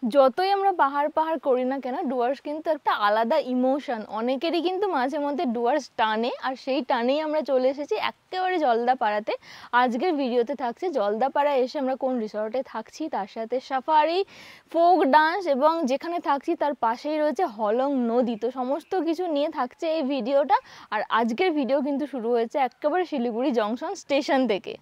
যতই আমরা পাহাড় পাহাড় করি না কেন, ডুয়ার্স কিন্তু একটা আলাদা ইমোশন। অনেকেরই কিন্তু মাঝে মধ্যে ডুয়ার্স টানে, আর সেই টানেই আমরা চলে এসেছি একেবারে জলদাপাড়াতে। আজকের ভিডিওতে থাকছে জলদাপাড়া এসে আমরা কোন রিসর্টে থাকছি, তার সাথে সাফারি, ফোক ডান্স, এবং যেখানে থাকছি তার পাশেই রয়েছে হলং নদী। তো সমস্ত কিছু নিয়ে থাকছে এই ভিডিওটা। আর আজকের ভিডিও কিন্তু শুরু হয়েছে একেবারে শিলিগুড়ি জংশন স্টেশন থেকে।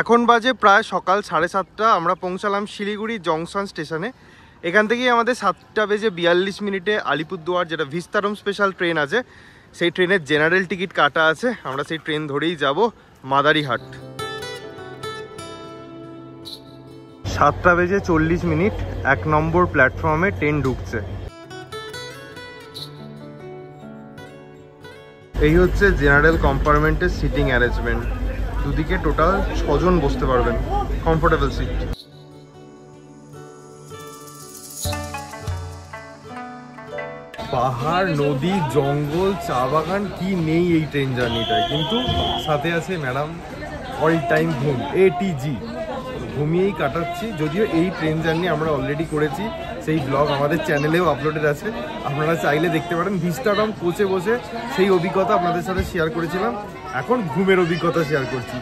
এখন বাজে প্রায় সকাল 7:30। আমরা পৌঁছালাম শিলিগুড়ি জংশন স্টেশনে। এখান থেকেই আমাদের 7:42 আলিপুরদুয়ার, যেটা ভিস্তারম স্পেশাল ট্রেন আছে, সেই ট্রেনের জেনারেল টিকিট কাটা আছে। আমরা সেই ট্রেন ধরেই যাব মাদারিহাট। 7:40 1 নম্বর প্ল্যাটফর্মে ট্রেন ঢুকছে। এই হচ্ছে জেনারেল কম্পার্টমেন্টের সিটিং অ্যারেঞ্জমেন্ট। দুদিকে টোটাল 6 জন বসতে পারবেন, কমফোর্টেবল সিট। পাহাড়, নদী, জঙ্গল, চা বাগান, কি নেই এই ট্রেন জার্নিটায়। কিন্তু সাথে আছে ম্যাডাম অল টাইম ঘুম, ATG। ঘুমিয়েই কাটাচ্ছি। যদিও এই ট্রেন জার্নি আমরা অলরেডি করেছি, সেই ব্লগ আমাদের চ্যানেলেও আপলোডেড আছে, আপনারা চাইলে দেখতে পারেন। ভিস্তারম কোচে বসে সেই অভিজ্ঞতা আপনাদের সাথে শেয়ার করেছিলাম। এখন ঘুমের অভিজ্ঞতা শেয়ার করছি।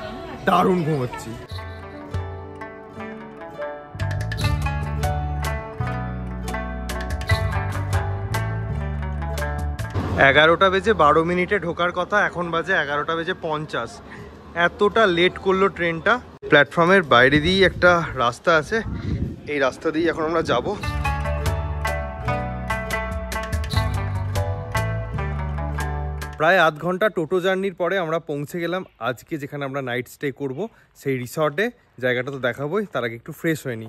দারুণ ঘুমোচ্ছি। এগারোটা বেজে 12 মিনিটে ঢোকার কথা, এখন বাজে 11:50। এতটা লেট করলো ট্রেনটা। প্ল্যাটফর্মের বাইরে দিয়েই একটা রাস্তা আছে, এই রাস্তা দিয়েই এখন আমরা যাব। প্রায় আধ ঘন্টা টোটো জার্নির পরে আমরা পৌঁছে গেলাম আজকে যেখানে আমরা নাইট স্টে করব, সেই রিসর্টে। জায়গাটা তো দেখাবোই, তার আগে একটু ফ্রেশ হয়নি।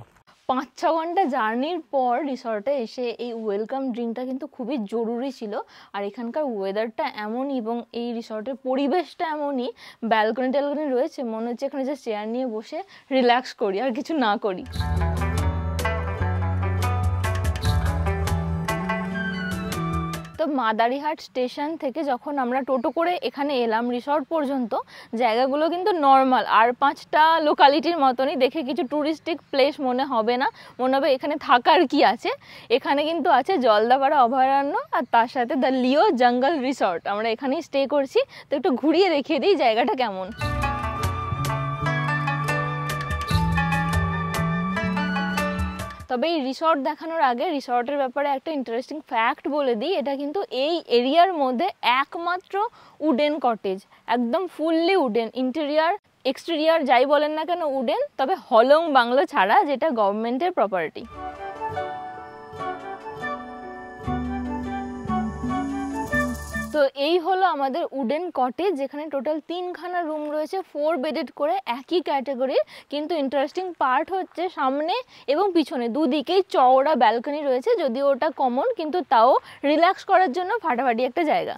5-6 ঘন্টা জার্নির পর রিসর্টে এসে এই ওয়েলকাম ড্রিঙ্কটা কিন্তু খুবই জরুরি ছিল। আর এখানকার ওয়েদারটা এমনই এবং এই রিসর্টের পরিবেশটা এমনই, ব্যালকনি ট্যালকনি রয়েছে, মনে হচ্ছে এখানে যে চেয়ার নিয়ে বসে রিল্যাক্স করি আর কিছু না করি। তো মাদারিহাট স্টেশন থেকে যখন আমরা টোটো করে এখানে এলাম রিসর্ট পর্যন্ত, জায়গাগুলো কিন্তু নর্মাল, আর 5টা লোকালিটির মতনই। দেখে কিছু ট্যুরিস্টিক প্লেস মনে হবে না, মনে হবে এখানে থাকার কি আছে। এখানে কিন্তু আছে জলদাপাড়া অভয়ারণ্য, আর তার সাথে দ্য লিও জঙ্গল রিসর্ট। আমরা এখানেই স্টে করছি। তো একটু ঘুরিয়ে দেখিয়ে দিই জায়গাটা কেমন। তবে এই রিসর্ট দেখানোর আগে রিসর্টের ব্যাপারে একটা ইন্টারেস্টিং ফ্যাক্ট বলে দিই। এটা কিন্তু এই এরিয়ার মধ্যে একমাত্র উডেন কটেজ, একদম ফুললি উডেন, ইন্টেরিয়ার এক্সটেরিয়ার যাই বলেন না কেন উডেন, তবে হলং বাংলো ছাড়া, যেটা গভর্নমেন্টের প্রপার্টি। তো এই হলো আমাদের উডেন কটেজ, যেখানে টোটাল 3খানা রুম রয়েছে, 4 বেডেড করে, একই ক্যাটাগরির। কিন্তু ইন্টারেস্টিং পার্ট হচ্ছে সামনে এবং পিছনে দুদিকেই চওড়া ব্যালকনি রয়েছে, যদিও ওটা কমন, কিন্তু তাও রিল্যাক্স করার জন্য ফাটাফাটি একটা জায়গা।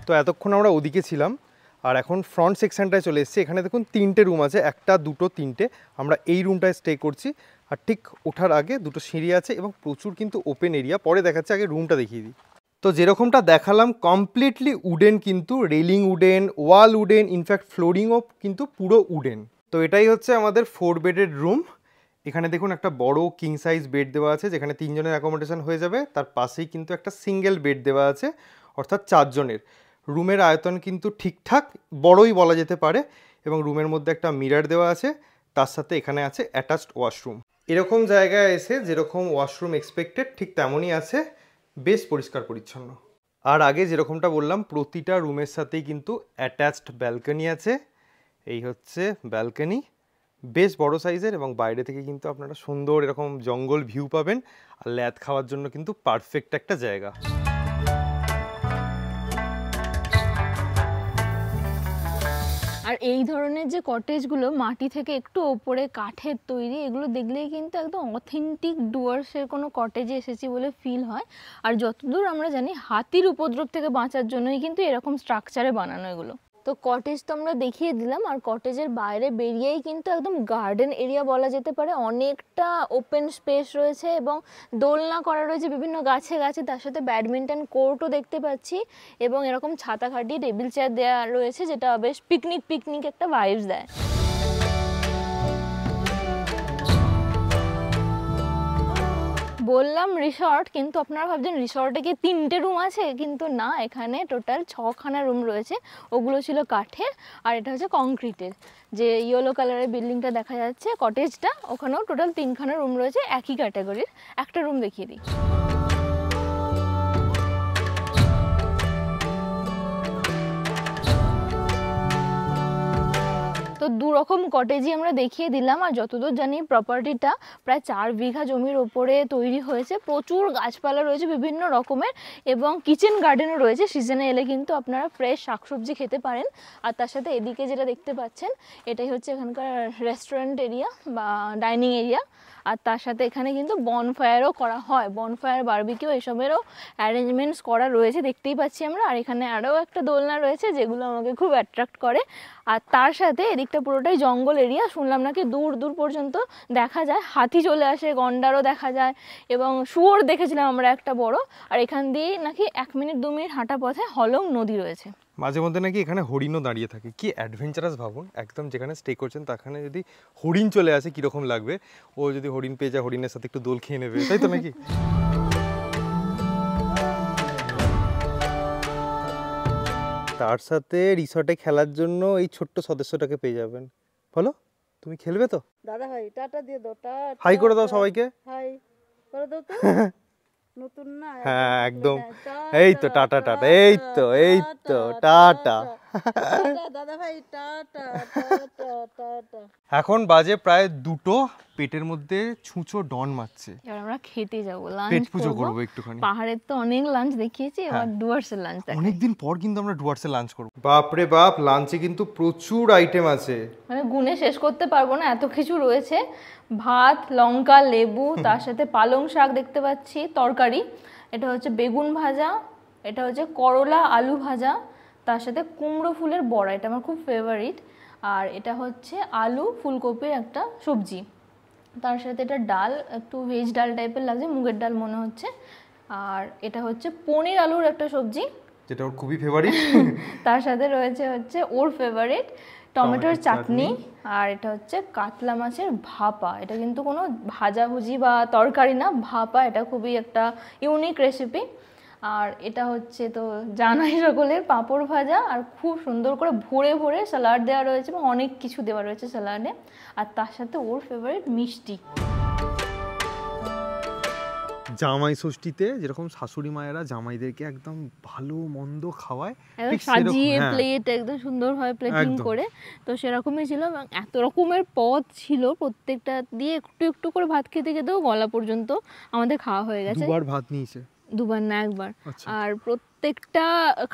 তো এতক্ষণ আমরা ওদিকে ছিলাম, আর এখন ফ্রন্ট সেকশনটায় চলে এসেছি। এখানে দেখুন 3টে রুম আছে, 1, 2, 3টে। আমরা এই রুমটায় স্টে করছি। আর ঠিক ওঠার আগে 2টো সিঁড়ি আছে এবং প্রচুর কিন্তু ওপেন এরিয়া। পরে দেখাচ্ছে, আগে রুমটা দেখিয়ে দিই। তো যেরকমটা দেখালাম কমপ্লিটলি উডেন, কিন্তু রেলিং উডেন, ওয়াল উডেন, ইনফ্যাক্ট ফ্লোরিংও কিন্তু পুরো উডেন। তো এটাই হচ্ছে আমাদের 4 বেডেড রুম। এখানে দেখুন একটা বড় কিং সাইজ বেড দেওয়া আছে, যেখানে 3 জনের অ্যাকোমোডেশন হয়ে যাবে। তার পাশেই কিন্তু একটা সিঙ্গেল বেড দেওয়া আছে, অর্থাৎ 4 জনের। রুমের আয়তন কিন্তু ঠিকঠাক বড়ই বলা যেতে পারে, এবং রুমের মধ্যে একটা মিরর দেওয়া আছে। তার সাথে এখানে আছে অ্যাটাচড ওয়াশরুম। এরকম জায়গায় এসে যেরকম ওয়াশরুম এক্সপেক্টেড ঠিক তেমনই আছে, বেশ পরিষ্কার পরিচ্ছন্ন। আর আগে যেরকমটা বললাম, প্রতিটা রুমের সাথেই কিন্তু অ্যাটাচড ব্যালকনি আছে। এই হচ্ছে ব্যালকনি, বেশ বড় সাইজের, এবং বাইরে থেকে কিন্তু আপনারা সুন্দর এরকম জঙ্গল ভিউ পাবেন। আর ল্যাদ খাওয়ার জন্য কিন্তু পারফেক্ট একটা জায়গা। আর এই ধরনের যে কটেজগুলো মাটি থেকে একটু ওপরে কাঠের তৈরি, এগুলো দেখলেই কিন্তু একদম অথেন্টিক ডুয়ার্সের কোনো কটেজে এসেছি বলে ফিল হয়। আর যতদূর আমরা জানি হাতির উপদ্রব থেকে বাঁচার জন্যই কিন্তু এরকম স্ট্রাকচারে বানানো এগুলো। তো কটেজ তো আমরা দেখিয়ে দিলাম, আর কটেজের বাইরে বেরিয়েই কিন্তু একদম গার্ডেন এরিয়া বলা যেতে পারে। অনেকটা ওপেন স্পেস রয়েছে এবং দোলনা করা রয়েছে বিভিন্ন গাছে গাছে, তার সাথে ব্যাডমিন্টন কোর্টও দেখতে পাচ্ছি এবং এরকম ছাতা খাটিয়ে টেবিল চেয়ার দেওয়া রয়েছে, যেটা বেশ পিকনিক একটা ভাইবস দেয়। বললাম রিসর্ট, কিন্তু আপনারা ভাবছেন রিসর্টে কি 3টে রুম আছে, কিন্তু না, এখানে টোটাল 6খানা রুম রয়েছে। ওগুলো ছিল কাঠের আর এটা হচ্ছে কংক্রিটের। যে ইয়েলো কালারের বিল্ডিংটা দেখা যাচ্ছে কটেজটা, ওখানেও টোটাল 3খানা রুম রয়েছে একই ক্যাটাগরির। একটা রুম দেখিয়ে দিই। তো দুরকম কটেজই আমরা দেখিয়ে দিলাম। আর যতদূর জানি প্রপার্টিটা প্রায় 4 বিঘা জমির ওপরে তৈরি হয়েছে। প্রচুর গাছপালা রয়েছে বিভিন্ন রকমের এবং কিচেন গার্ডেনও রয়েছে। সিজনে এলে কিন্তু আপনারা ফ্রেশ শাকসবজি খেতে পারেন। আর তার সাথে এদিকে যেটা দেখতে পাচ্ছেন এটাই হচ্ছে এখানকার রেস্টুরেন্ট এরিয়া বা ডাইনিং এরিয়া। আর তার সাথে এখানে কিন্তু বনফায়ারও করা হয়, বনফায়ার বারবিকিউ এসবেরও অ্যারেঞ্জমেন্টস করা রয়েছে দেখতেই পাচ্ছি আমরা। আর এখানে আরও একটা দোলনা রয়েছে যেগুলো আমাকে খুব অ্যাট্রাক্ট করে। আর তার সাথে এদিকটা পুরোটাই জঙ্গল এরিয়া, শুনলাম নাকি দূর দূর পর্যন্ত দেখা যায় হাতি চলে আসে, গন্ডারও দেখা যায় এবং শুয়োর দেখেছিলাম আমরা একটা বড়। আর এখান দিয়ে নাকি 1 মিনিট 2 মিনিট হাঁটা পথে হলং নদী রয়েছে। মাঝে মধ্যে নাকি এখানে হরিণও দাঁড়িয়ে থাকে, কি অ্যাডভেঞ্চারাস ভাবুন। একদম যেখানে স্টে করছেন তাখানে যদি হরিণ চলে আসে কীরকম লাগবে। ও যদি হরিণ পেয়ে যায় হরিণের সাথে একটু দোল খেয়ে নেবে, তাই তো নাকি? তার সাথে রিসর্টে খেলার জন্য এই ছোট্ট সদস্যটাকে পেয়ে যাবেন। বলো, তুমি খেলবে তো? দাদা ভাই টাটা দিয়ে দাও, টাটা হাই করে দাও সবাইকে। হাই করে দাও তো। নতুন না? হ্যাঁ একদম, এই তো টাটা টাটা, এই তো টাটা। দাদা ভাই টাটা টাটা টাটা। এখন বাজে প্রায় 2টো, পেটের মধ্যে ছুঁচো ডন মারছে। এবার আমরা খেতে যাবো, পেট লাঞ্চ পুজো করবো। করবো একটুখানি। পাহাড়ের তো অনেক লাঞ্চ দেখিয়েছি, এবার ডুয়ার্সের লাঞ্চ দেখাই। অনেকদিন পর কিন্তু আমরা ডুয়ার্সে লাঞ্চ করবো। বাপরে বাপ, লাঞ্চে কিন্তু প্রচুর আইটেম আছে, মানে গুনে শেষ করতে পারবো না, এত কিছু রয়েছে। ভাত, লঙ্কা, লেবু, তার সাথে পালং শাক দেখতে পাচ্ছি তরকারি, এটা হচ্ছে বেগুন ভাজা, এটা হচ্ছে করলা আলু ভাজা, তার সাথে কুমড়ো ফুলের বড়া, এটা আমার খুব ফেভারিট। আর এটা হচ্ছে আলু ফুলকপির একটা সবজি, তার সাথে এটা ডাল, একটু ভেজ ডাল টাইপের লাগছে, মুগের ডাল মনে হচ্ছে। আর এটা হচ্ছে পনির আলুর একটা সবজি, যেটা ওর খুবই ফেভারিট। তার সাথে রয়েছে হচ্ছে ওর ফেভারিট টমেটোর চাটনি। আর এটা হচ্ছে কাতলা মাছের ভাপা, এটা কিন্তু কোনো ভাজাভুজি বা তরকারি না, ভাপা, এটা খুবই একটা ইউনিক রেসিপি। আর এটা হচ্ছে তো জানাই সকলের পাঁপড় ভাজা, আর খুব সুন্দর করে ভরে ভরে স্যালাড দেওয়া রয়েছে এবং অনেক কিছু দেওয়া রয়েছে স্যালাডে। আর তার সাথে ওর ফেভারিট মিষ্টি। জামাই ষষ্ঠীতে যেরকম শাশুড়ি মায়েরা জামাইদেরকে একদম ভালো মন্দ খাওয়ায়, একদম সাজিয়ে প্লেট একদম সুন্দরভাবে প্লেটিং করে, তো সেরকমই ছিল। এবং এত রকমের পদ ছিল, প্রত্যেকটা দিয়ে একটু একটু করে ভাত খেতে খেতেও গলা পর্যন্ত আমাদের খাওয়া হয়ে গেছে। 2বার ভাত নিয়েছে, 2বার না 1বার। আর প্রত্যেকটা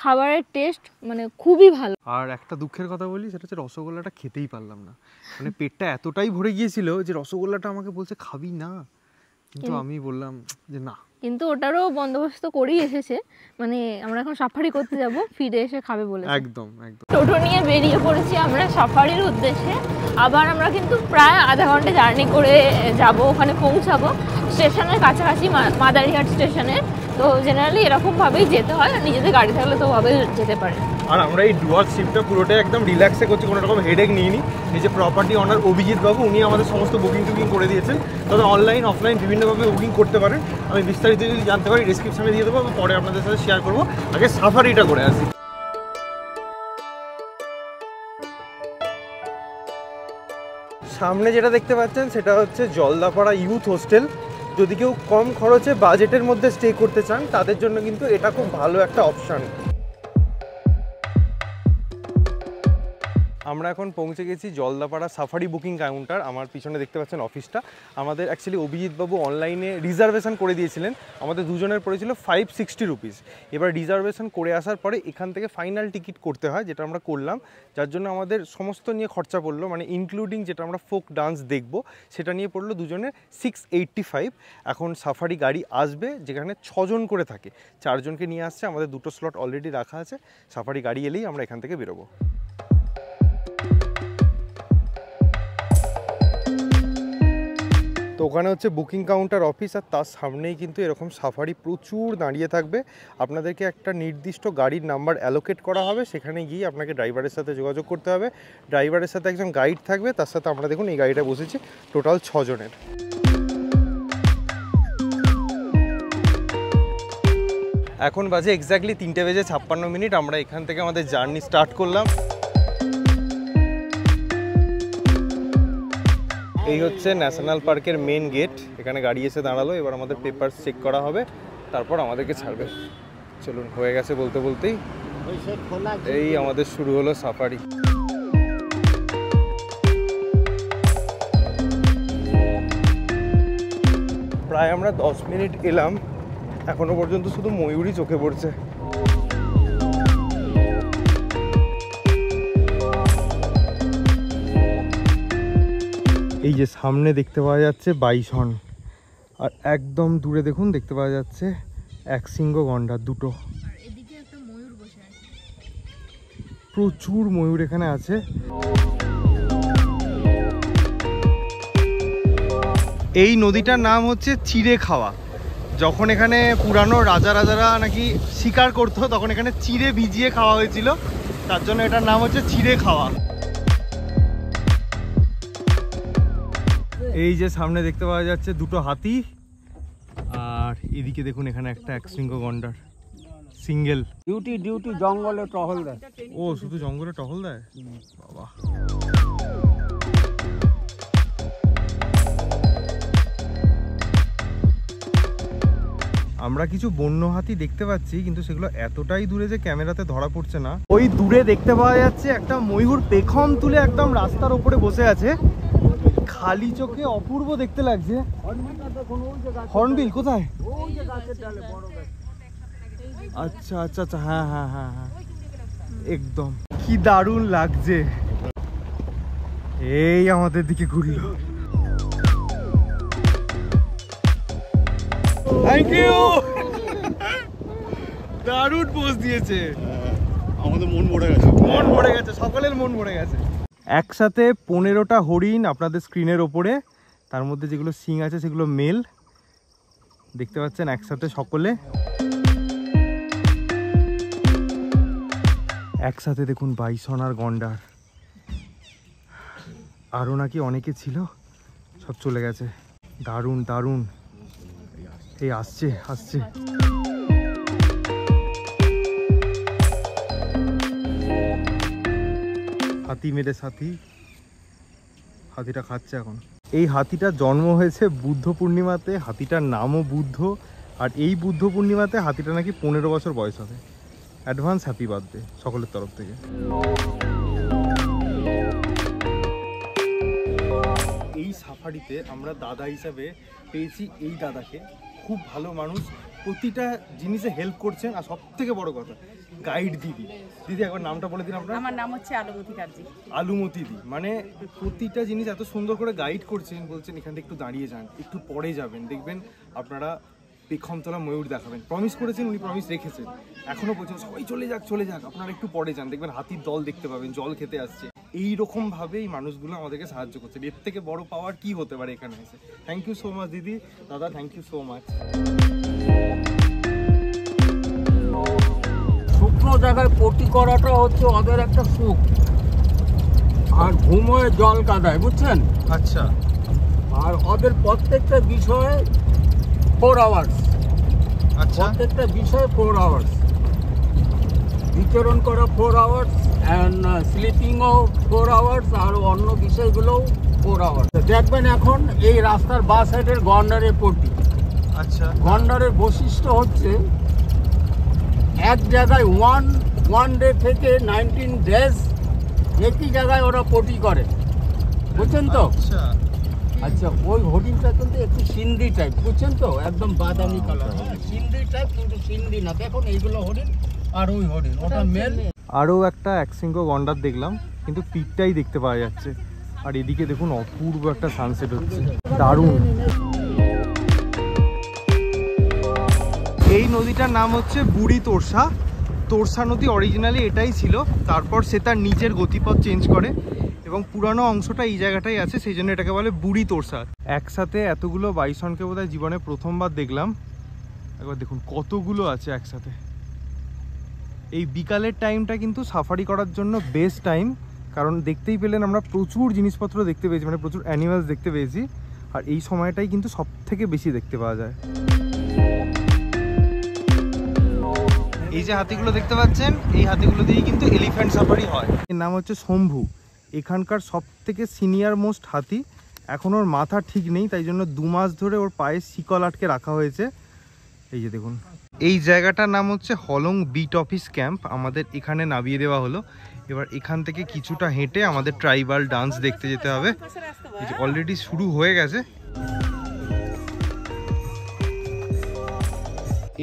খাবারের টেস্ট মানে খুবই ভালো। আর একটা দুঃখের কথা বলি, সেটা হচ্ছে রসগোল্লাটা খেতেই পারলাম না। মানে পেটটা এতটাই ভরে গিয়েছিল যে রসগোল্লাটা আমাকে বলছে খাবি না, কিন্তু আমি বললাম যে না। কিন্তু ওটারও বন্দোবস্ত করেই এসেছে, মানে আমরা এখন সাফারি করতে যাব, ফিরে এসে খাবে বলে। একদম একদম। টোটো নিয়ে বেরিয়ে পড়েছি আমরা সাফারির উদ্দেশ্যে। আবার আমরা কিন্তু প্রায় আধা ঘন্টা জার্নি করে যাব, ওখানে পৌঁছাবো স্টেশনের কাছাকাছি, মাদারিহাট স্টেশনে। তো জেনারেলি এরকমভাবেই যেতে হয়, আর নিজেদের গাড়ি থাকলে তো ভাবে যেতে পারে। আর আমরা এই ডুয়ার্স ট্রিপটা পুরোটাই একদম রিল্যাক্সে করছি, কোনো রকম হেডেক নিইনি। এই যে প্রপার্টি অনার অভিজিৎ বাবু, উনি আমাদের সমস্ত বুকিং টুকিং করে দিয়েছেন। তবে অনলাইন অফলাইন বিভিন্নভাবে বুকিং করতে পারেন। আমি বিস্তারিত যদি জানতে পারি ডিসক্রিপশনে দিয়ে দেবো, পরে আপনাদের সাথে শেয়ার করবো। আগে সাফারিটা করে আসি। সামনে যেটা দেখতে পাচ্ছেন সেটা হচ্ছে জলদাপাড়া ইউথ হোস্টেল। যদি কেউ কম খরচে বাজেটের মধ্যে স্টে করতে চান তাদের জন্য কিন্তু এটা খুব ভালো একটা অপশান। আমরা এখন পৌঁছে গেছি জলদাপাড়া সাফারি বুকিং কাউন্টার। আমার পিছনে দেখতে পাচ্ছেন অফিসটা। আমাদের অ্যাকচুয়ালি অভিজিৎবাবু অনলাইনে রিজার্ভেশন করে দিয়েছিলেন, আমাদের দুজনের পড়েছিল 560 রুপিস। এবার রিজার্ভেশন করে আসার পরে এখান থেকে ফাইনাল টিকিট করতে হয়, যেটা আমরা করলাম, যার জন্য আমাদের সমস্ত নিয়ে খরচা পড়লো, মানে ইনক্লুডিং যেটা আমরা ফোক ডান্স দেখবো সেটা নিয়ে পড়লো দুজনের 685। এখন সাফারি গাড়ি আসবে যেখানে 6 জন করে থাকে, 4 জনকে নিয়ে আসছে, আমাদের 2টো স্লট অলরেডি রাখা আছে। সাফারি গাড়ি এলেই আমরা এখান থেকে বেরোবো। তো ওখানে হচ্ছে বুকিং কাউন্টার অফিস, আর তার সামনেই কিন্তু এরকম সাফারি প্রচুর দাঁড়িয়ে থাকবে। আপনাদেরকে একটা নির্দিষ্ট গাড়ির নাম্বার অ্যালোকেট করা হবে, সেখানে গিয়ে আপনাকে ড্রাইভারের সাথে যোগাযোগ করতে হবে। ড্রাইভারের সাথে একজন গাইড থাকবে, তার সাথে আমরা দেখুন এই গাড়িটা বসেছি, টোটাল 6 জনের। এখন বাজে এক্স্যাক্টলি 3:56। আমরা এখান থেকে আমাদের জার্নি স্টার্ট করলাম। এই হচ্ছে ন্যাশনাল পার্কের মেন গেট, এখানে গাড়ি এসে দাঁড়ালো। এবার আমাদের পেপার চেক করা হবে, তারপর আমাদেরকে ছাড়বে। চলুন, হয়ে গেছে বলতে বলতেই এই আমাদের শুরু হলো সাফারি। প্রায় আমরা 10 মিনিট এলাম, এখনো পর্যন্ত শুধু ময়ূরই চোখে পড়ছে। এই যে সামনে দেখতে পাওয়া যাচ্ছে বাইসন, আর একদম দূরে দেখুন দেখতে পাওয়া যাচ্ছে একশৃঙ্গ গন্ডার দুটো। প্রচুর ময়ূর এখানে আছে। এই নদীটার নাম হচ্ছে চিড়ে খাওয়া। যখন এখানে পুরানো রাজারা নাকি শিকার করতো, তখন এখানে চিড়ে ভিজিয়ে খাওয়া হয়েছিল, তার জন্য এটার নাম হচ্ছে চিড়ে খাওয়া। এই যে সামনে দেখতে পাওয়া যাচ্ছে 2টো হাতি, আর এদিকে দেখুন এখানে একটা একশৃঙ্গ গন্ডার সিঙ্গেল। ডিউটি জঙ্গলে টহল দেয়। ও, শুধু জঙ্গলে টহল দেয়? বাবা। আমরা কিছু বন্য হাতি দেখতে পাচ্ছি, কিন্তু সেগুলো এতটাই দূরে যে ক্যামেরাতে ধরা পড়ছে না। ওই দূরে দেখতে পাওয়া যাচ্ছে একটা ময়ূর পেখম তুলে একদম রাস্তার উপরে বসে আছে, খালি চোখে অপূর্ব দেখতে লাগছে। হর্নবিল কোথায়? আচ্ছা আচ্ছা আচ্ছা, হ্যাঁ হ্যাঁ হ্যাঁ হ্যাঁ, একদম কি দারুণ লাগছে। এই আমাদের দিকে ঘুরলো। থ্যাংক ইউ, দারুণ পোজ দিয়েছে। আমাদের মন ভরে গেছে, মন ভরে গেছে, সকলের মন ভরে গেছে। একসাথে 15টা হরিণ আপনাদের স্ক্রিনের ওপরে, তার মধ্যে যেগুলো সিং আছে সেগুলো মেল, দেখতে পাচ্ছেন একসাথে সকলে। একসাথে দেখুন বাইসন আর গন্ডার, আরও নাকি অনেকে ছিল, সব চলে গেছে। দারুণ দারুণ। এই আসছে আসছে। হাতি মেরে সাথী, হাতিটা খাচ্ছে এখন। এই হাতিটার জন্ম হয়েছে বুদ্ধ পূর্ণিমাতে, হাতিটার নামও বুদ্ধ, আর এই বুদ্ধ পূর্ণিমাতে হাতিটা নাকি 15 বছর বয়স হবে। অ্যাডভান্স হ্যাপি বার্থডে সকলের তরফ থেকে। এই সাফারিতে আমরা দাদা হিসাবে পেয়েছি এই দাদাকে, খুব ভালো মানুষ, প্রতিটা জিনিসে হেল্প করছেন, আর সব থেকে বড় কথা গাইড দিদি। দিদি একবার নামটা বলে দিন আপনার। আমার নাম হচ্ছে আলুমতি কার্জি। আলুমতি দি, মানে প্রতিটা জিনিস এত সুন্দর করে গাইড করছেন, বলছেন এখানটা একটু দাঁড়িয়ে যান, একটু পরে যাবেন, দেখবেন আপনারা পেখমতলা ময়ূর দেখাবেন। প্রমিস করেছেন, উনি প্রমিস রেখেছেন, এখনো বলছেন সবাই চলে যাক, আপনারা একটু পরে যান, দেখবেন হাতির দল দেখতে পাবেন, জল খেতে আসছে। এইরকম ভাবে এই মানুষগুলো আমাদেরকে সাহায্য করছে। এর থেকে বড় পাওয়ার কি হতে পারে এখানে এসে। থ্যাংক ইউ সো মাচ দিদি, দাদা থ্যাংক ইউ সো মাচ। শুকনো জায়গায় পটি করাটা হচ্ছে ওদের একটা সুখ, আর ঘুমোয় জল কাদায়, বুঝছেন? আচ্ছা। আর ওদের প্রত্যেকটা বিষয়ে 4 আওয়ার্স, আচ্ছা, প্রত্যেকটা বিষয়ে 4 আওয়ার্স, বিচরণ করা 4 আওয়ার্স, অ্যান্ড স্লিপিংও 4 আওয়ার্স, আর অন্য বিষয়গুলোও 4 আওয়ার্স। দেখবেন এখন এই রাস্তার বাঁ সাইডের গন্ডারের পটি। আচ্ছা। গন্ডারের বৈশিষ্ট্য হচ্ছে এক জায়গায় ওয়ান ডে থেকে 19 ডেজ একই জায়গায় ওরা পটি করে, বুঝছেন তো? আচ্ছা, ওই হরিণটা কিন্তু একটু সিন্ধি টাইপ, বুঝছেন তো? একদম বাদামি কালার, সিন্ধি টাইপ কিন্তু সিন্ধি না। দেখুন এইগুলো হরিণ আর ওই হরিণ, ওটা মেল। আরও একটা একশৃঙ্গ গন্ডার দেখলাম, কিন্তু পিঠটাই দেখতে পাওয়া যাচ্ছে। আর এদিকে দেখুন অপূর্ব একটা সানসেট হচ্ছে, দারুণ। এই নদীটার নাম হচ্ছে বুড়ি তোরসা। তোরসা নদী অরিজিনালি এটাই ছিল, তারপর সে তার নিচের গতিপথ চেঞ্জ করে এবং পুরানো অংশটা এই জায়গাটাই আছে, সেই জন্য এটাকে বলে বুড়ি তোরসা। একসাথে এতগুলো বাইসনকে বোধহয় জীবনে প্রথমবার দেখলাম। একবার দেখুন কতগুলো আছে একসাথে। এই বিকালের টাইমটা কিন্তু সাফারি করার জন্য বেস্ট টাইম, কারণ দেখতেই পেলেন আমরা প্রচুর জিনিসপত্র দেখতে পেয়েছি, মানে প্রচুর অ্যানিমালস দেখতে পেয়েছি। আর এই সময়টাই কিন্তু সব থেকে বেশি দেখতে পাওয়া যায়। এই যে হাতিগুলো দেখতে পাচ্ছেন, এই হাতিগুলো দিয়েই কিন্তু এলিফ্যান্ট সাফারি হয়। এর নাম হচ্ছে শম্ভু, এখানকার সব থেকে সিনিয়র মোস্ট হাতি। এখন ওর মাথা ঠিক নেই, তাই জন্য 2 মাস ধরে ওর পায়ে শিকল আটকে রাখা হয়েছে। এই যে দেখুন, এই জায়গাটার নাম হচ্ছে হলং বিট অফিস ক্যাম্প। আমাদের এখানে নামিয়ে দেওয়া হলো। এবার এখান থেকে কিছুটা হেঁটে আমাদের ট্রাইবাল ডান্স দেখতে যেতে হবে। এই যে অলরেডি শুরু হয়ে গেছে।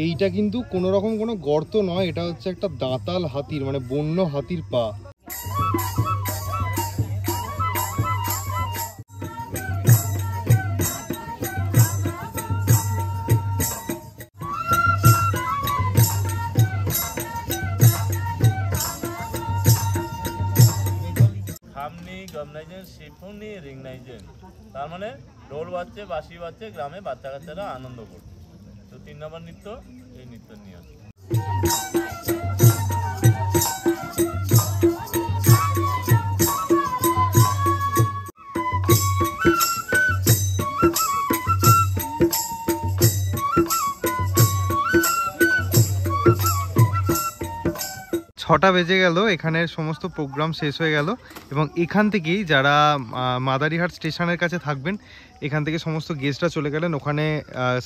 এইটা কিন্তু কোনো রকম কোনো গর্ত নয়, এটা হচ্ছে একটা দাঁতাল হাতির, মানে বন্য হাতির পা। খামনি, গমনাইজেন, সিফুনি, রিংনাইজেন, তার মানে ঢোল বাজছে, বাঁশি বাজছে, গ্রামে বাচ্চা কাচ্চারা আনন্দ করছে। তো 3 নম্বর নৃত্য এই নৃত্য নিয়ে আসে। ছটা বেজে গেল, এখানের সমস্ত প্রোগ্রাম শেষ হয়ে গেল এবং এখান থেকেই যারা মাদারিহাট স্টেশনের কাছে থাকবেন, এখান থেকে সমস্ত গেস্টরা চলে গেলেন। ওখানে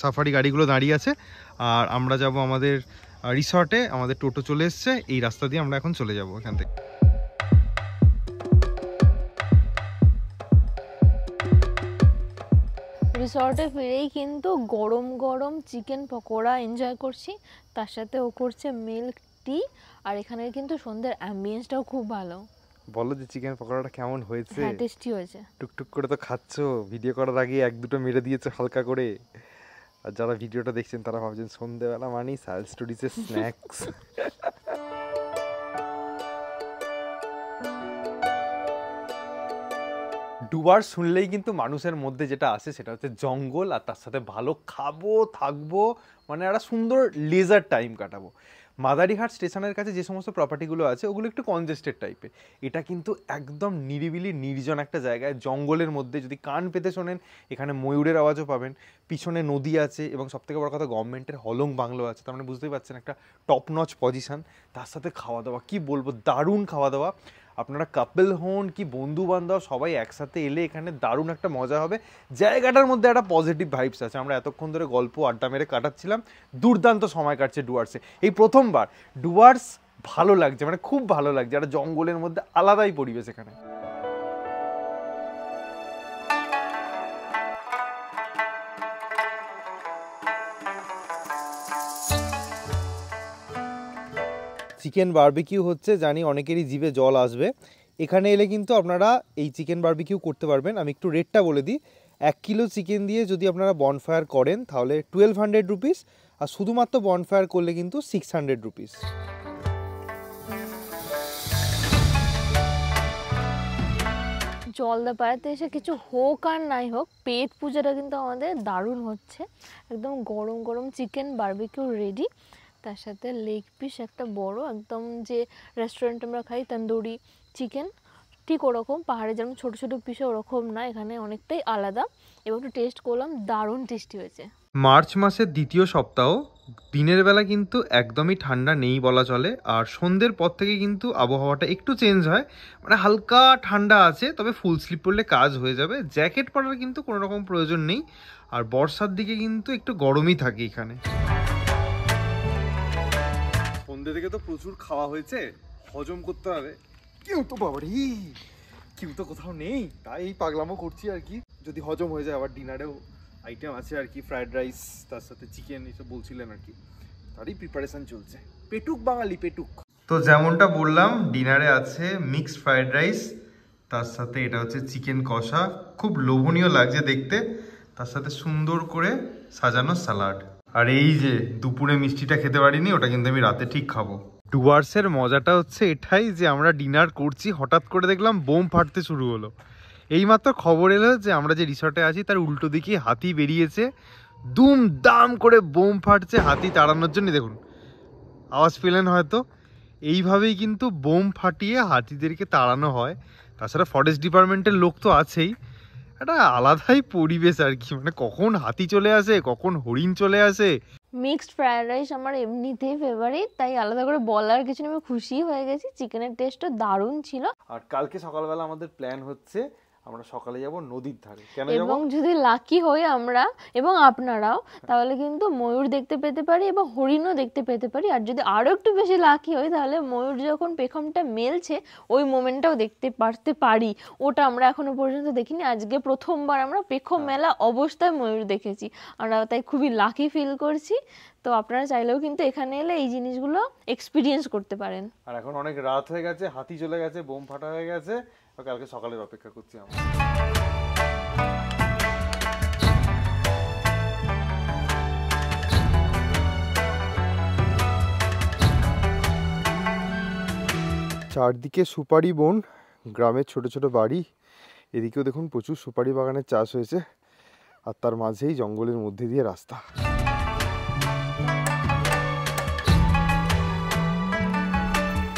সাফারি গাড়িগুলো দাঁড়িয়ে আছে আর আমরা যাব আমাদের রিসর্টে। আমাদের টোটো চলে এসছে, এই রাস্তা দিয়ে আমরা এখন চলে যাব এখান থেকে। রিসর্টে ফিরেই কিন্তু গরম গরম চিকেন পকোড়া এনজয় করছি, তার সাথে ও করছে মিল্ক টি। আর এখানে কিন্তু সন্ধ্যের অ্যাম্বিয়েন্সটাও খুব ভালো। বলো যে চিকেন পকোড়াটা কেমন হয়েছে? হ্যাঁ, টেস্টি হয়েছে। টুকটুক করে তো খাচ্ছো, ভিডিও করার আগে 1-2টো মেরে দিয়েছে হালকা করে। আর যারা ভিডিওটা দেখছেন তারা ভাবছেন সন্ধ্যেবেলা মানেই সাহেল স্টুডিজের স্ন্যাক্স। ডুয়ার্স শুনলেই কিন্তু মানুষের মধ্যে যেটা আসে সেটা হচ্ছে জঙ্গল, আর তার সাথে ভালো খাবো, থাকবো, মানে একটা সুন্দর লেজার টাইম কাটাবো। মাদারিহাট স্টেশনের কাছে যে সমস্ত প্রপার্টিগুলো আছে ওগুলো একটু কনজেস্টেড টাইপের। এটা কিন্তু একদম নিরিবিলি নির্জন একটা জায়গায়, জঙ্গলের মধ্যে। যদি কান পেতে শোনেন এখানে ময়ূরের আওয়াজও পাবেন, পিছনে নদী আছে এবং সবথেকে বড় কথা গভর্নমেন্টের হলং বাংলো আছে। তার মানে বুঝতেই পারছেন একটা টপ নচ পজিশন। তার সাথে খাওয়া দাওয়া কি বলবো, দারুণ খাওয়া দাওয়া। আপনারা কাপল হন কি বন্ধু বান্ধব সবাই একসাথে এলে এখানে দারুণ একটা মজা হবে। জায়গাটার মধ্যে একটা পজিটিভ ভাইবস আছে। আমরা এতক্ষণ ধরে গল্প আড্ডা মেরে কাটাচ্ছিলাম, দুর্দান্ত সময় কাটছে ডুয়ার্সে। এই প্রথমবার ডুয়ার্স ভালো লাগছে, মানে খুব ভালো লাগছে। একটা জঙ্গলের মধ্যে আলাদাই পরিবেশ এখানে। চিকেন বারবিকিউ হচ্ছে, জানি অনেকেরই জিভে জল আসবে। এখানে এলে কিন্তু আপনারা এই চিকেন বারবিকিউ করতে পারবেন। আমি একটু রেটটা বলে দিই। 1 কিলো চিকেন দিয়ে যদি আপনারা বনফায়ার করেন তাহলে 1200 রুপিস, আর শুধুমাত্র বনফায়ার করলে কিন্তু 600 রুপিস। জলদাপাড়াতে এসে কিছু হোক আর নাই হোক, পেট পূজাটা কিন্তু আমাদের দারুণ হচ্ছে। একদম গরম গরম চিকেন বারবিকিউ রেডি, তার সাথে লেগ পিস একটা বড়, একদম যে রেস্টুরেন্টে আমরা খাই তন্দুরি চিকেন, ঠিক ওরকম। পাহাড়ে যেমন ছোটো ছোটো পিসে ওরকম না, এখানে অনেকটাই আলাদা। এবং একটু টেস্ট করলাম, দারুণ টেস্টি হয়েছে। মার্চ মাসের দ্বিতীয় সপ্তাহ, দিনের বেলা কিন্তু একদমই ঠান্ডা নেই বলা চলে। আর সন্ধ্যের পর থেকে কিন্তু আবহাওয়াটা একটু চেঞ্জ হয়, মানে হালকা ঠান্ডা আছে, তবে ফুল স্লিপ পরলে কাজ হয়ে যাবে। জ্যাকেট পরার কিন্তু কোনো রকম প্রয়োজন নেই। আর বর্ষার দিকে কিন্তু একটু গরমই থাকে এখানে। সন্ধ্যে থেকে তো প্রচুর খাওয়া হয়েছে, হজম করতে হবে। কেউ তো বাবারি কেউ তো কোথাও নেই, তাই এই পাগলামো করছি আর কি। যদি হজম হয়ে যায়, আবার ডিনারেও আইটেম আছে আর কি, ফ্রাইড রাইস তার সাথে চিকেন এসব বলছিলেন আর কি, তারই প্রিপারেশন চলছে। পেটুক বাঙালি পেটুক। তো যেমনটা বললাম, ডিনারে আছে মিক্সড ফ্রাইড রাইস, তার সাথে এটা হচ্ছে চিকেন কষা, খুব লোভনীয় লাগছে দেখতে, তার সাথে সুন্দর করে সাজানো স্যালাড। আর এই যে দুপুরে মিষ্টিটা খেতে পারিনি, ওটা কিন্তু আমি রাতে ঠিক খাবো। ডুয়ার্সের মজাটা হচ্ছে এটাই যে আমরা ডিনার করছি, হঠাৎ করে দেখলাম বোম ফাটতে শুরু হলো। এইমাত্র খবর এলো যে আমরা যে রিসর্টে আছি তার উল্টো দিকে হাতি বেরিয়েছে, দুম দাম করে বোম ফাটছে হাতি তাড়ানোর জন্য। দেখুন আওয়াজ পেলেন হয়তো, এইভাবেই কিন্তু বোম ফাটিয়ে হাতিদেরকে তাড়ানো হয়। তাছাড়া ফরেস্ট ডিপার্টমেন্টের লোক তো আছেই, একটা আলাদাই পরিবেশ আর কি, মানে কখন হাতি চলে আসে, কখন হরিণ চলে আসে। মিক্সড ফ্রায়েড রাইস আমার এমনিতেই ফেভারিট, তাই আলাদা করে বলার কিছু নেই, আমি খুশি হয়ে গেছি। চিকেনের টেস্টও দারুণ ছিল। আর কালকে সকালবেলা আমাদের প্ল্যান হচ্ছে আমরা সকালে যাব নদীর ধারে। কেন যাব? এবং যদি লাকি হই আমরা এবং আপনারাও, তাহলে কিন্তু ময়ূর দেখতে পেতে পারি এবং হরিণও দেখতে পেতে পারি। আর যদি আরও একটু বেশি লাকি হই, তাহলে ময়ূর যখন পেখমটা মেলছে ওই মোমেন্টটাও দেখতে পারি। ওটা আমরা এখনো পর্যন্ত দেখিনি, আজকে প্রথমবার আমরা পেখম মেলা অবস্থায় ময়ূর দেখেছি। আমরা তাই খুবই লাকি ফিল করছি। তো আপনারা চাইলেও কিন্তু এখানে এলে এই জিনিসগুলো এক্সপিরিয়েন্স করতে পারেন। আর এখন অনেক রাত হয়ে গেছে, হাতি চলে গেছে, বোম ফাটা হয়ে গেছে, কালকে সকালের অপেক্ষা করছি আমরা। চারদিকে সুপারি বন, গ্রামের ছোট ছোট বাড়ি, এদিকেও দেখুন প্রচুর সুপারি বাগানের চাষ হয়েছে, আর তার মাঝেই জঙ্গলের মধ্যে দিয়ে রাস্তা।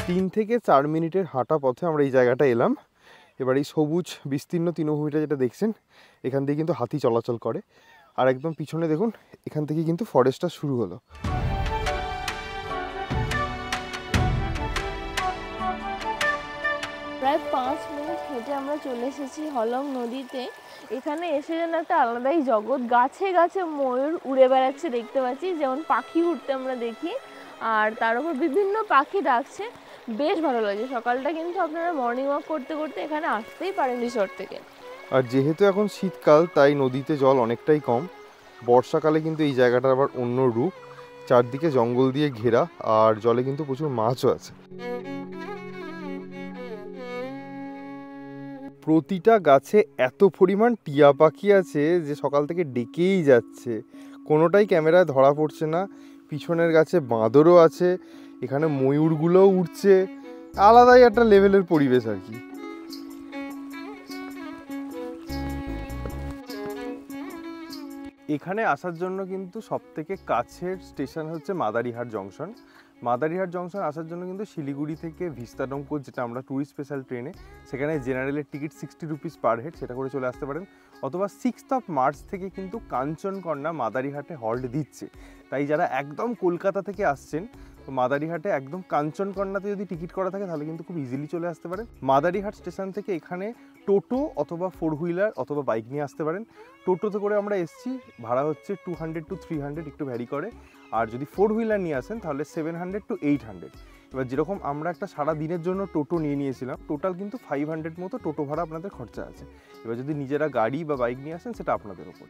3 থেকে 4 মিনিটের হাঁটা পথে আমরা এই জায়গাটা এলাম। এবার এই সবুজ বিস্তীর্ণ তৃণভূমিটা যেটা দেখছেন, এখান থেকে কিন্তু হাতি চলাচল করে। আর একদম পিছনে দেখুন, এখান থেকে কিন্তু ফরেস্টটা শুরু হলো। প্রায় 5 মিনিট হেঁটে আমরা চলে এসেছি হলং নদীতে। এখানে এসে যেন একটা আলাদাই জগৎ, গাছে গাছে ময়ূর উড়ে বেড়াচ্ছে দেখতে পাচ্ছি, যেমন পাখি উঠতে আমরা দেখি, আর তার উপর বিভিন্ন পাখি ডাকছে, বেশ ভালো লাগছে। সকালটা কিন্তু আপনারা মর্নিং ওয়াক করতে করতে এখানে আসতেই পারেন রিসর্ট থেকে। আর যেহেতু এখন শীতকাল, তাই নদীতে জল অনেকটাই কম। বর্ষাকালে কিন্তু এই জায়গাটার আবার অন্য রূপ, চারদিকে জঙ্গল দিয়ে ঘেরা, আর জলে কিন্তু প্রচুর মাছও আছে। প্রতিটা গাছে এত পরিমাণ টিয়া পাখি আছে যে সকাল থেকে ডেকেই যাচ্ছে, কোনোটাই ক্যামেরায় ধরা পড়ছে না। পিছনের গাছে বাঁদরও আছে, এখানে ময়ূরগুলোও উঠছে, আলাদাই একটা লেভেলের পরিবেশ আর কি। এখানে আসার জন্য কিন্তু সবথেকে কাছের স্টেশন হচ্ছে মাদারিহাট জংশন। মাদারিহাট জংশন আসার জন্য কিন্তু শিলিগুড়ি থেকে ভিস্তাডোম কোচ, যেটা আমরা ট্যুরিস্ট স্পেশাল ট্রেনে, সেখানে জেনারেলের টিকিট 60 রুপিস পার হেড, সেটা করে চলে আসতে পারেন। অথবা 6 মার্চ থেকে কিন্তু কাঞ্চনকন্যা মাদারিহাটে হল্ট দিচ্ছে, তাই যারা একদম কলকাতা থেকে আসছেন, তো মাদারিহাটে একদম কাঞ্চনকন্যাতে যদি টিকিট করা থাকে তাহলে কিন্তু খুব ইজিলি চলে আসতে পারেন। মাদারিহাট স্টেশন থেকে এখানে টোটো অথবা 4 হুইলার অথবা বাইক নিয়ে আসতে পারেন। টোটোতে করে আমরা এসেছি, ভাড়া হচ্ছে 200 to 300, একটু ভ্যারি করে। আর যদি 4 হুইলার নিয়ে আসেন তাহলে 700 to 800। এবার যেরকম আমরা একটা সারা দিনের জন্য টোটো নিয়েছিলাম, টোটাল কিন্তু 500 মতো টোটো ভাড়া আপনাদের খরচা আছে। এবার যদি নিজেরা গাড়ি বা বাইক নিয়ে আসেন সেটা আপনাদের ওপর।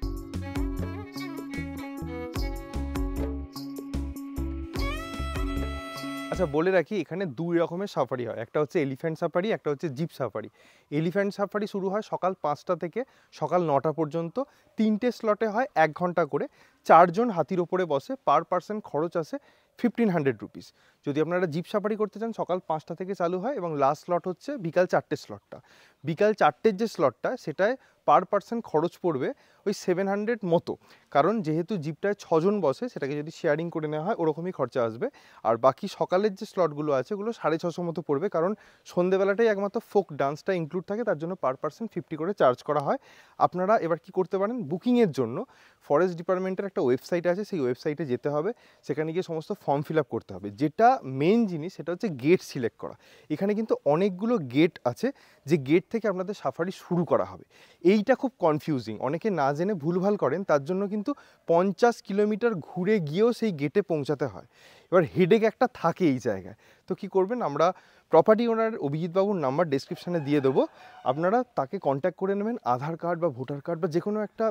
আচ্ছা বলে রাখি, এখানে 2 রকমের সাফারি হয়, একটা হচ্ছে এলিফ্যান্ট সাফারি, একটা হচ্ছে জিপ সাফারি। এলিফ্যান্ট সাফারি শুরু হয় সকাল 5টা থেকে সকাল 9টা পর্যন্ত, 3টে স্লটে হয় 1 ঘন্টা করে, 4 জন হাতির ওপরে বসে, পার পার্সন খরচ আসে 1500 রুপিস। যদি আপনারা জিপ সাফারি করতে চান সকাল 5টা থেকে চালু হয়, এবং লাস্ট স্লট হচ্ছে বিকাল 4টের স্লটটা। বিকাল 4টের যে স্লটটা, সেটায় পার পার্সন খরচ পড়বে ওই 700 মতো, কারণ যেহেতু জিপটায় 6 জন বসে, সেটাকে যদি শেয়ারিং করে নেওয়া হয় ওরকমই খরচা আসবে। আর বাকি সকালের যে স্লটগুলো আছে ওগুলো 650 মতো পড়বে, কারণ সন্ধ্যেবেলাটাই একমাত্র ফোক ডান্সটা ইনক্লুড থাকে, তার জন্য পার পার্সন 50 করে চার্জ করা হয়। আপনারা এবার কি করতে পারেন, বুকিংয়ের জন্য ফরেস্ট ডিপার্টমেন্টের একটা ওয়েবসাইট আছে, সেই ওয়েবসাইটে যেতে হবে, সেখানে গিয়ে সমস্ত ফর্ম ফিল আপ করতে হবে। যেটা মেন জিনিস সেটা হচ্ছে গেট সিলেক্ট করা। এখানে কিন্তু অনেকগুলো গেট আছে, যে গেট থেকে আপনাদের সাফারি শুরু করা হবে। এইটা খুব কনফিউজিং, অনেকে না জেনে ভুলভাল করেন, তার জন্য কিন্তু 50 কিলোমিটার ঘুরে গিয়েও সেই গেটে পৌঁছাতে হয়। এবার হেডেক একটা থাকে এই জায়গায়। তো কি করবেন, আমরা প্রপার্টি ওনার অভিজিৎবাবুর নাম্বার ডেসক্রিপশানে দিয়ে দেবো, আপনারা তাকে কন্ট্যাক্ট করে নেবেন, আধার কার্ড বা ভোটার কার্ড বা যে কোনো একটা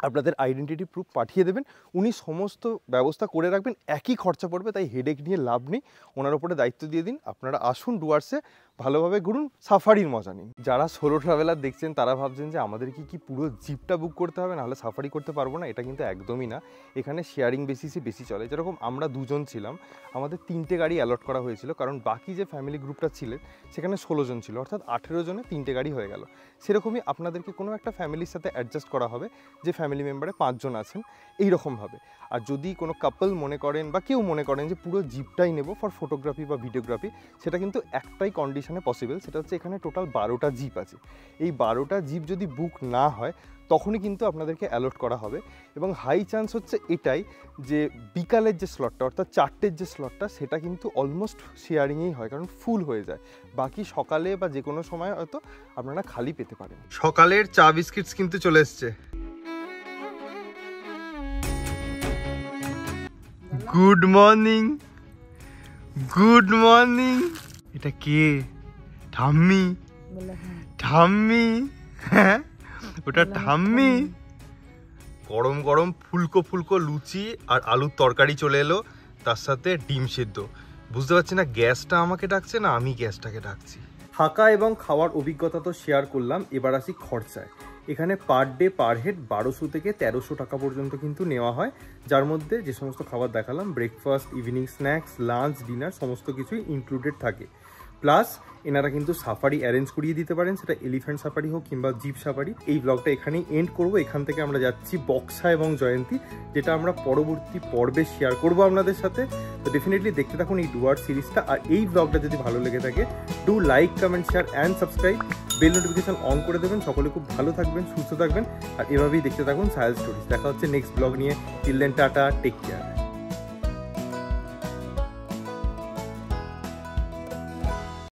আপনাদের আইডেন্টিটি প্রুফ পাঠিয়ে দেবেন, উনি সমস্ত ব্যবস্থা করে রাখবেন, একই খরচা পড়বে, তাই হেডেক নিয়ে লাভ নেই, ওনার ওপরে দায়িত্ব দিয়ে দিন। আপনারা আসুন ডুয়ার্সে, ভালোভাবে ঘুরুন, সাফারির মজা নিন। যারা সোলো ট্রাভেলার দেখছেন তারা ভাবছেন যে আমাদের কি পুরো জিপটা বুক করতে হবে, নাহলে সাফারি করতে পারবো না, এটা কিন্তু একদমই না। এখানে শেয়ারিং বেসিসে বেশি চলে। যেরকম আমরা দুজন ছিলাম, আমাদের 3টে গাড়ি অ্যালট করা হয়েছিল, কারণ বাকি যে ফ্যামিলি গ্রুপটা ছিলেন সেখানে 16 জন ছিল, অর্থাৎ 18 জনে 3টে গাড়ি হয়ে গেল। সেরকমই আপনাদেরকে কোনো একটা ফ্যামিলির সাথে অ্যাডজাস্ট করা হবে, যে ফ্যামিলি মেম্বারে 5 জন আছেন, এইরকমভাবে। আর যদি কোনো কাপল মনে করেন বা কেউ মনে করেন যে পুরো জিপটাই নেব ফর ফটোগ্রাফি বা ভিডিওগ্রাফি, সেটা কিন্তু একটাই কন্ডিশনে পসিবল, সেটা হচ্ছে এখানে টোটাল 12টা জিপ আছে। এই 12টা জিপ যদি বুক না হয় তখনই কিন্তু আপনাদেরকে অ্যালট করা হবে। এবং হাই চান্স হচ্ছে এটাই যে বিকালের যে স্লটটা অর্থাৎ 4টের যে স্লটটা, সেটা কিন্তু অলমোস্ট শেয়ারিংয়েই হয়, কারণ ফুল হয়ে যায়। বাকি সকালে বা যে কোনো সময় হয়তো আপনারা খালি পেতে পারেন। সকালের চা বিস্কিটস কিন্তু চলে এসছে। Good morning, good morning. এটা কে? ঠাম্মি, ঠাম্মি, হ্যাঁ ওটা ঠাম্মি। গরম গরম ফুলকো ফুলকো লুচি আর আলুর তরকারি চলে এলো, তার সাথে ডিম সেদ্ধ। বুঝতে পারছি না গ্যাসটা আমাকে ডাকছে না আমি গ্যাসটাকে ডাকছি। থাকা এবং খাওয়ার অভিজ্ঞতা তো শেয়ার করলাম, এবার আসি খরচায়। এখানে পার ডে পার হেড 1200 থেকে 1300 টাকা পর্যন্ত কিন্তু নেওয়া হয়, যার মধ্যে যে সমস্ত খাবার দেখালাম, breakfast, evening snacks, lunch, dinner সমস্ত কিছুই ইনক্লুডেড থাকে। প্লাস এনারা কিন্তু সাফারি অ্যারেঞ্জ করিয়ে দিতে পারেন, সেটা এলিফ্যান্ট সাফারি হোক কিংবা জিপ সাফারি। এই ব্লগটা এখানেই এন্ড করব। এখান থেকে আমরা যাচ্ছি বক্সা এবং জয়ন্তী, যেটা আমরা পরবর্তী পর্বে শেয়ার করব আপনাদের সাথে। তো ডেফিনেটলি দেখতে থাকুন এই ডুয়ার্স সিরিজটা। আর এই ব্লগটা যদি ভালো লেগে থাকে, do like, comment, share and subscribe, bell notification on করে দেবেন। সকলে খুব ভালো থাকবেন, সুস্থ থাকবেন, আর এভাবেই দেখতে থাকুন সাহেল স্টোরিজ। দেখা হচ্ছে নেক্সট ব্লগ নিয়ে। Till then, tata, take care.